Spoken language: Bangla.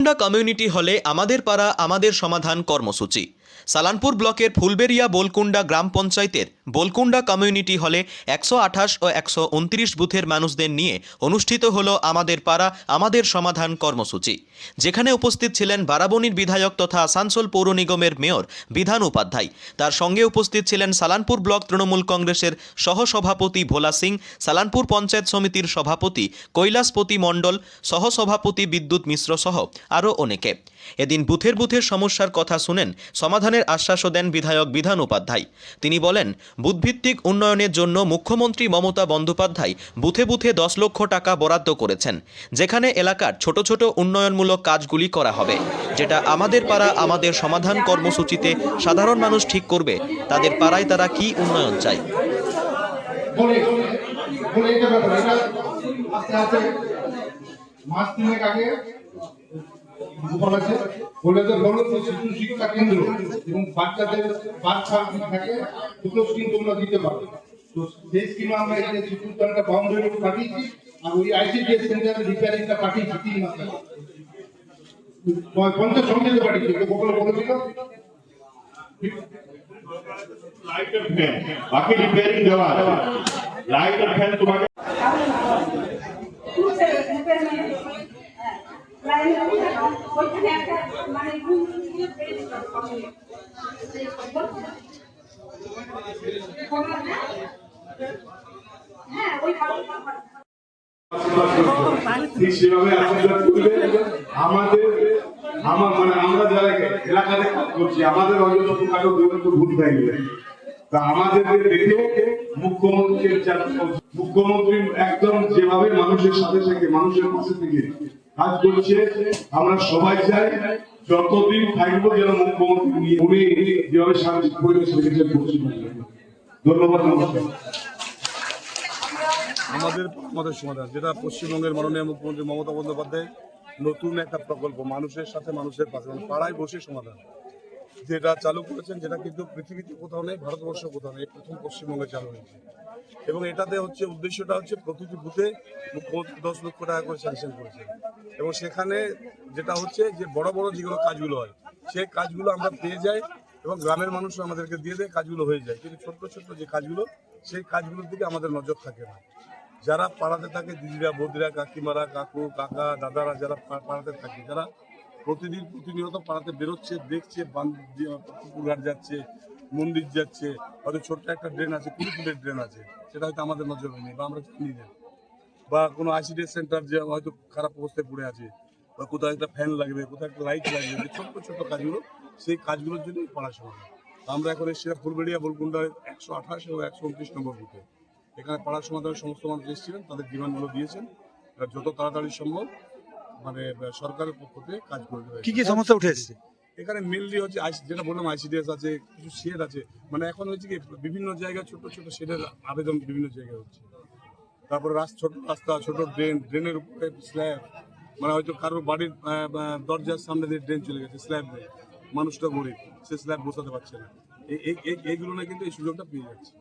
কমিউনিটি হলে আমাদের পাড়া আমাদের সমাধান কর্মসূচি। সালানপুর ব্লকের ফুলবেড়িয়া বোলকুন্ডা গ্রাম পঞ্চায়েতের বোলকুন্ডা কমিউনিটি হলে 128 ও 129 বুথের মানুষদের নিয়ে অনুষ্ঠিত হলো আমাদের পাড়া আমাদের সমাধান কর্মসূচি, যেখানে উপস্থিত ছিলেন বারাবণীর বিধায়ক তথা আসানসোল পৌর নিগমের মেয়র বিধান উপাধ্যায়। তার সঙ্গে উপস্থিত ছিলেন সালানপুর ব্লক তৃণমূল কংগ্রেসের সহসভাপতি ভোলা সিং, সালানপুর পঞ্চায়েত সমিতির সভাপতি কৈলাসপতি মণ্ডল, সহসভাপতি বিদ্যুৎ মিশ্র সহ আরও অনেকে। এদিন বুথের সমস্যার কথা শুনেন, সমাধানের আশ্বাসও দেন বিধায়ক বিধান উপাধ্যায়। তিনি বলেন, বুথভিত্তিক উন্নয়নের জন্য মুখ্যমন্ত্রী মমতা বন্দ্যোপাধ্যায় বুথে বুথে 10 লক্ষ টাকা বরাদ্দ করেছেন, যেখানে এলাকার ছোট ছোট উন্নয়নমূলক কাজগুলি করা হবে, যেটা আমাদের পাড়া আমাদের সমাধান কর্মসূচিতে সাধারণ মানুষ ঠিক করবে তাদের পাড়ায় তারা কি উন্নয়ন চায়। শিশু শিক্ষা কেন্দ্র এবং বাচ্চাদের বাচ্চা থাকে দুটো স্কিম তোমরা দিতে পারো। তো সেই স্কিমে আমরা এই যে শিশু উদ্যানটা বাউন্ডারি পাঠিয়েছি, আর ওই আইসিডিএস সেন্টারে রিপেয়ারিংটা পাঠিয়েছি 3 মাস আগে। পঞ্চায়েত সমিতিতে পাঠিয়েছি, ওগুলো বলেছিল লাইট আর ফ্যান বাকি রিপেয়ারিং দেওয়া আছে। লাইট আর ফ্যান তোমাকে আমরা যারা এলাকাতে কাজ করছি আমাদের অন্তত ভুল থাকবে তা আমাদেরকে দেখে মুখ্যমন্ত্রী একদম যেভাবে মানুষের সাথে থেকে মানুষের পাশে থেকে কাজ করছে, আমরা সবাই চাই যতদিন থাকবো যেন মুখ্যমন্ত্রী উনি যেভাবে সামাজিক পরিবেশ রেখেছেন। ধন্যবাদ, নমস্কার। আমাদের সমাধান, যেটা পশ্চিমবঙ্গের মাননীয় মুখ্যমন্ত্রী মমতা বন্দ্যোপাধ্যায় নতুন একটা প্রকল্প, মানুষের সাথে মানুষের পাশে পাড়ায় বসে সমাধান যেটা চালু করেছেন, যেটা কিন্তু পৃথিবীতে কোথাও নেই, ভারতবর্ষ কোথাও নেই, প্রথম পশ্চিমবঙ্গে চালু হয়েছে। এবং এটাতে উদ্দেশ্যটা হচ্ছে প্রতিটি বুথে মুখ্যমন্ত্রী 10 লক্ষ টাকা করে স্যাংশন করেছেন। এবং সেখানে যেটা হচ্ছে যে বড় বড় যেগুলো কাজগুলো হয় সেই কাজগুলো আমরা পেয়ে যাই এবং গ্রামের মানুষ আমাদেরকে দিয়ে দেয়, কাজগুলো হয়ে যায়। কিন্তু ছোট্ট ছোট্ট যে কাজগুলো, সেই কাজগুলোর দিকে আমাদের নজর থাকে না। যারা পাড়াতে থাকে, দিদিরা বৌদিরা কাকিমারা কাকু কাকা দাদারা যারা পাড়াতে থাকে, যারা প্রতিনিয়ত পাড়াতে বেরোচ্ছে, দেখছে পুকুর ঘাট যাচ্ছে, মন্দির যাচ্ছে, হয়তো ছোট্ট একটা ড্রেন আছে, 20 ফুটের ড্রেন আছে, সেটা হয়তো আমাদের নজরে নেই বা আমরা জানি না, বা কোনো আইসিডিএস সেন্টার যে হয়তো খারাপ অবস্থায় পড়ে আছে, বা কোথাও একটা ফ্যান লাগবে, কোথাও একটা লাইট লাগবে, যে ছোট্ট ছোট্ট কাজগুলো, সেই কাজগুলোর জন্যই পড়াশোনা। আমরা এখন এসে ফুলবেড়িয়া বোলকুন্ডার 128 ও 129 নম্বর বুথে। এখানে পাড়ার সমাধানে সমস্ত মানুষ এসেছিলেন, তাদের ডিমান্ডগুলো দিয়েছেন, যত তাড়াতাড়ি সম্ভব মানে সরকারের পক্ষ থেকে কাজ করে দেবে। কি কি সমস্যা উঠে এসেছে এখানে মেনলি হচ্ছে যেটা বললাম, আইসিডিএস আছে, কিছু শেড আছে, মানে এখন হচ্ছে কি বিভিন্ন জায়গায় ছোট ছোট শেডের আবেদন বিভিন্ন জায়গায় হচ্ছে। তারপরে ছোট রাস্তা, ছোট ড্রেনের উপরে স্ল্যাব, মানে হয়তো কারোর বাড়ির দরজার সামনে দিয়ে ড্রেন চলে গেছে, স্ল্যাব নেই, মানুষটা গরিব, সে স্ল্যাব বসাতে পারছে না, এইগুলো না, কিন্তু এই সুযোগটা পেয়ে যাচ্ছে।